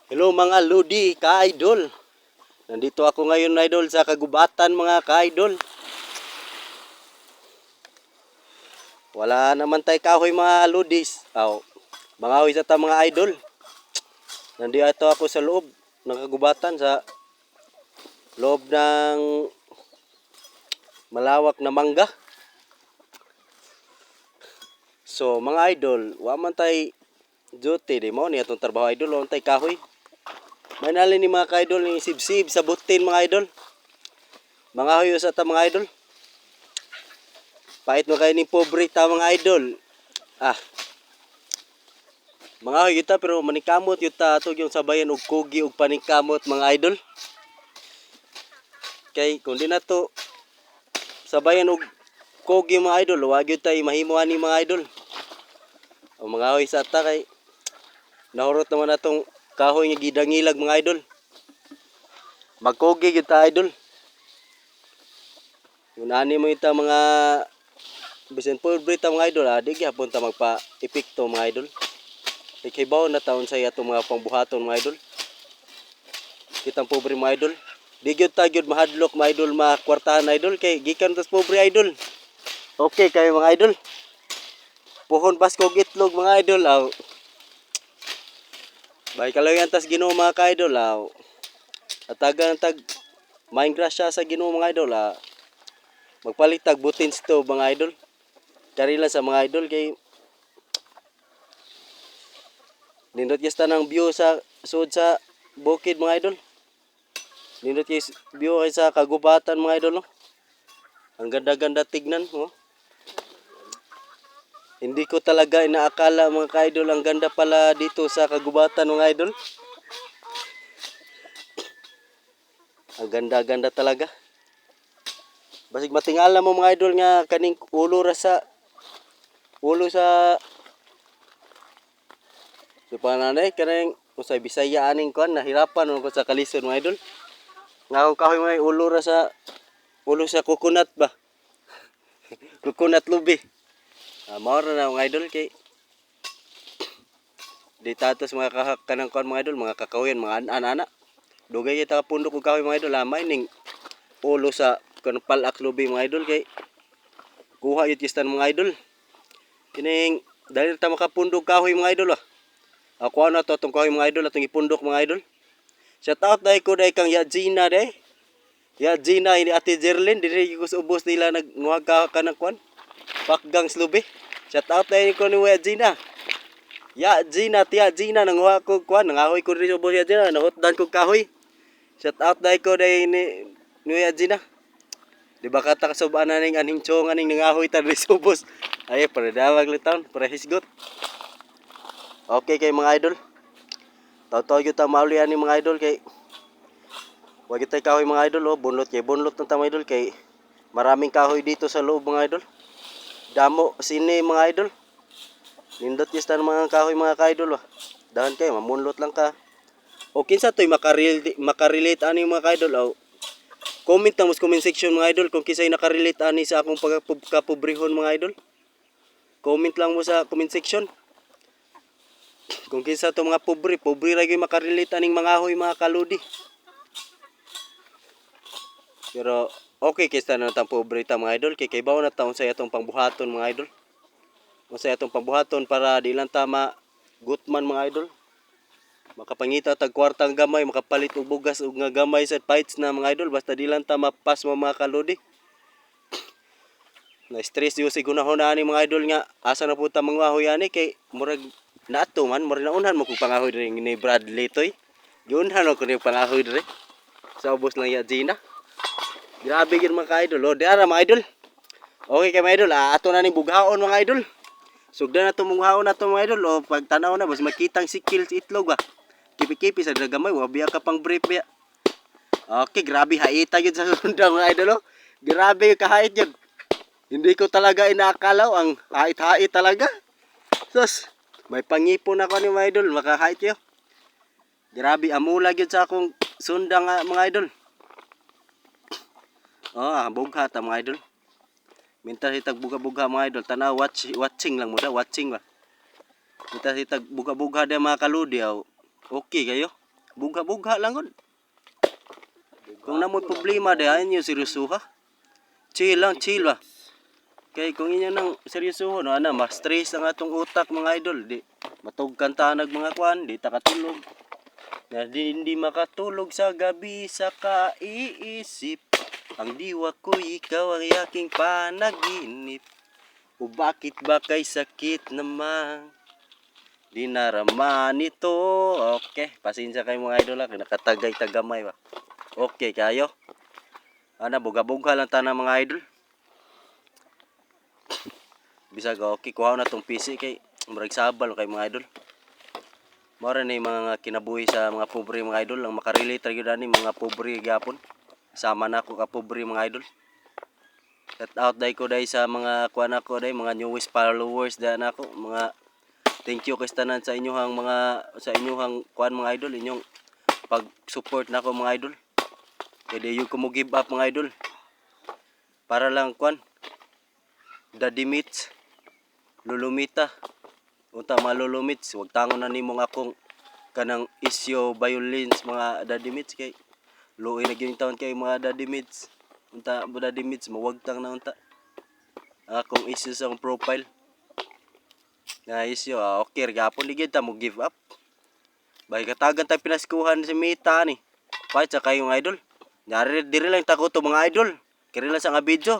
Hello mga Lodi ka-idol. Nandito ako ngayon idol sa kagubatan mga ka-idol. Wala naman tay kahoy mga Lodis. Mga hoy sa ta mga idol. Nandito ako sa loob ng kagubatan sa loob ng malawak na mangga. So mga idol, wa man tay duty di mo ni atong trabaho idol, wa man tay kahoy. May nalin ni mga ka-idol ni sibsib sa butin mga idol. Mga hoy sa ta mga idol. Pait mo kayo ni pobre ta mga idol. Mga hoy kita pero manikamot yuta atog yung sabayan og kugi og panikamot mga idol. Kay kun di na to sabayan og kugi mga idol, wa gyud tay mahimuan ni mga idol. O mga hoy sa ta kay nahurot naman atong kahoy nga gidangilag mga idol. Magkugi gyud ta idol. Unani mo ita mga bisan pobre ta mga idol, di gyapon ta magpa-epekto mga idol. Ikibaw na taon sa atong mga pangbuhaton mga idol. Kitang pobre mga idol. Di gyud ta gyud mahadlok mga idol, makwartahan idol kay gikan tas pobre idol. Okay kayo mga idol. Puhon baskog itlog mga idol. Bay kalayan tas Ginoo mga ka-idol. Atagan tag maing grasya sa Ginoo mga idol. Magpalit tag butin stove mga idol. Kari lang sa mga idol kay nindot yasta ng view sa sud sa bukid mga idol. Nindot yung view ay sa kagubatan mga idol. No? Ang ganda-ganda tignan. Oh. Hindi ko talaga inaakala mga ka-idol ang ganda pala dito sa kagubatan mga idol. Ang ganda-ganda talaga. Basig matingala mo mga idol nga kaning ulo sa di pananay kanang usay Bisaya aning kuan nahirapan ko sa kalison mga idol. Nga akong kahoy may ulo sa coconut ba. Coconut lubi. Mao na mga idol kay di tatos mga kanang kuan mga idol, mga kakahuyan, mga ana-ana. Dugay kita pundok og kahoy mga idol, may ning ulo sa kanang palak lubi mga idol kay kuha yut kistan mga idol. Kining dali ta makapundok kahoy mga idol. Ako na to tong kahoy mga idol atong ipundok mga idol. Shout out dai ko dai kang Yadzina dai. Yadzina ini Ate Jerlyn diri ko sa ubos nila nagnuhag ka kanang kuan. Pakgang slubi. Shout out dai ko ni Yadzina. Yadzina tiya Yadzina nanguha ko kuan nangahoy ko diri sa ubos Yadzina nahutdan ko kahoy. Shout out dai ko dai ni Yadzina. Di ba kata kasubaan na ning aning chong aning nangahoy ta diri sa ubos. Ay para dawag litaw para hisgot. Okay kay mga idol. Taw-taw gyud ta mauli ani mga idol kay wag tay kahoy mga idol bunlot na ta mga idol kay maraming kahoy dito sa loob mga idol. Damo sini mga idol. Nindot yus tan mga kahoy mga ka-idol Dahan kay mamunlot lang ka. O kinsa toy makarelate ani mga ka-idol comment lang mo sa comment section mga idol kung kinsay nakarelate ani sa akong pagkapobrehon mga idol. Comment lang mo sa comment section. Kung kinsa to mga pobre ra gyud makarelate aning mga hoy mga kaludi. Pero okay kaysa na tang pobre ta mga idol kay bawo na taon sa atong pangbuhaton mga idol. Unsay atong pangbuhaton para di lang ta gutman mga idol. Makapangita tag kwartang gamay, makapalit og bugas og nga gamay sa fights na mga idol basta di lang ta mapas mga kaludi. Na stress yo sigunahon na ani mga idol nga asa na puta mga hoy ani kay murag naato man murag naunhan mo kung pangahoy diri ni Bradley toy. Giunhan ko ni pangahoy diri. Sa ubos lang Yadzina. Grabe gyud mga idol. Diara mga idol. Okay kay mga idol, ato na ning bughaon mga idol. Sugdan na to bughaon na to mga idol pag tan-aw na bas makitang sikil sa itlog Kipi-kipi sa dagamay, wabiya ka pang brief biya. Okay, grabe haita gyud sa sundang mga idol Grabe ka hait gyud. Hindi ko talaga inaakala ang hait-hait talaga. Sus, may pangipon ako ni mga idol, makahait yo. Grabe amula gyud sa akong sundang mga idol. Bugha ta mga idol. Minta hitag buga-buga mga idol, tanaw watching lang mo da, watching ba. Minta hitag buga-buga da mga kaludi Okay kayo. Bugha-bugha lang gud. Kung namoy problema diha inyo seryosoha. Chill lang, chill ba. Kay kung inyo nang seryosohon ana ma-stress ang atong utak mga idol, di matugkan ta nag mga kwan, di ta katulog. Na hindi makatulog sa gabi sa kaiisip. Ang diwa ko ikaw ang aking panaginip. O bakit ba kay sakit naman? Di narama nito. Okay, pasensya kayo mga idol ha, nakatagay tagamay ba. Okay kayo. Ana buga-buga lang ta mga idol. Bisag okay kuha na tong PC kay murag sabal kay mga idol. Mao ni mga kinabuhi sa mga pobre mga idol, ang makarelate ra gyud ani mga pobre gyapon. Sama na ako ka pobre mga idol. Shout out dai ko dai sa mga kuan ako dai mga newest followers dai nako mga thank you kay tanan sa inyong kuan mga idol, inyong pag-support nako mga idol. Kay di ko mo give up mga idol. Para lang kuan Daddy Meets Lulumita. Unta malulumits, wag tangon na nimo akong kanang isyo violins mga Daddy Meets kay luoy na gyud taon kay mga Daddy Meets. Unta mo Daddy Meets mawagtang na unta. Akong isyo sa akong profile. Na isyo okay gapon ligid ta mo give up. Bay katagan tay pinaskuhan si Mita ni. Fight sa kayong idol. Nyari diri lang tako to mga idol. Kiri lang sa nga video.